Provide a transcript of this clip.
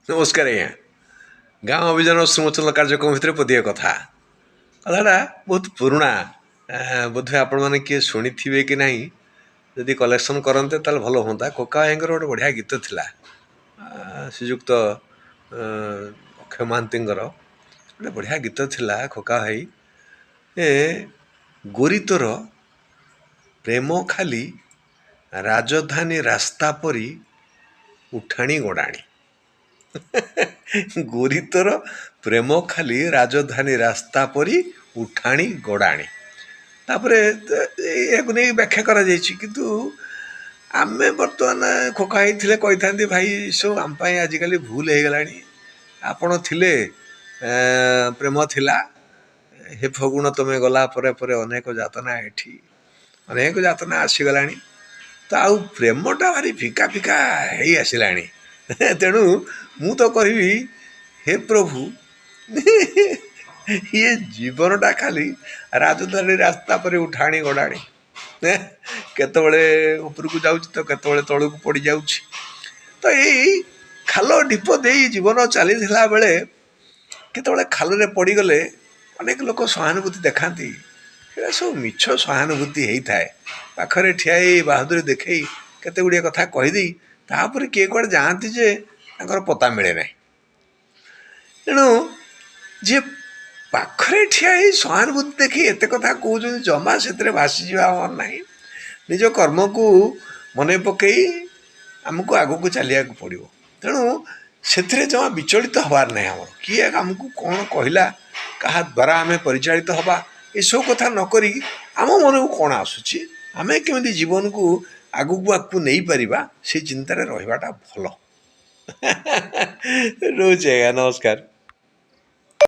नमस्कार आज्ञा गाँव अभियान श्रीमचल कार्यक्रम भितर पदिए कथाटा बहुत पुराणा बोधे आपण मैंने किए शुणी थे कि नहीं जदि कलेक्शन करते ताल भल हाँ कोका भाई गोटे बढ़िया गीत थिला श्रीजुक्त अक्षय महांती गोटे बढ़िया गीत थिला खोका भाई ए गोरी तोर प्रेम खाली राजधानी रास्ता परी उठाणी गोड़ाणी गोरी तोर प्रेम खाली राजधानी रास्ता परी उठाणी गोड़ाणी तापर नहीं व्याख्या करा किंतु आमे बर्तमान खोका होते कही था भाई सो आम आजिकल भूल हो गला आपण थिले प्रेम थिला हे फगुण तुम्हें गला परे परे अनेक जातना एठी अनेक जातना आसीगला तो आउ प्रेमटा भारी फिका फिका हो आसला तेणु मु तो कहि हे प्रभु ये जीवनटा खाली राजधानी रास्ता पर उठाणी गड़ाणी केतबले उपरकू जाउछि तो केतबले तळकू पड़ी जाउछि तो यही खाल ढीप दे जीवन चली बेले केतबले खाल रे पड़ी गले अनेक लोक सहानुभूति देखाती सब मिछ सहानुभूति होता है पाखरे ठिया बहादुरी देखई केते गुड़िया कथा कहीदे तापर किए कड़े जाती जे पता मिले ना तेणु जी पाखरे ठिया सहानुभूति देखी एत कथा कहते जमा से भासी जा ना निज कर्म को मन पकई आमको आग को चलिया पड़ो तेणु से जमा विचलित हबार ना आम किए आमको कौन कहला क्या द्वारा आम परिचालित हवा ये सब कथा नक आम मन को कौन आसूँ आम केमी जीवन को आगू आगू नहीं पारिबा से चिंतार रहिबाटा भल रोचे नमस्कार।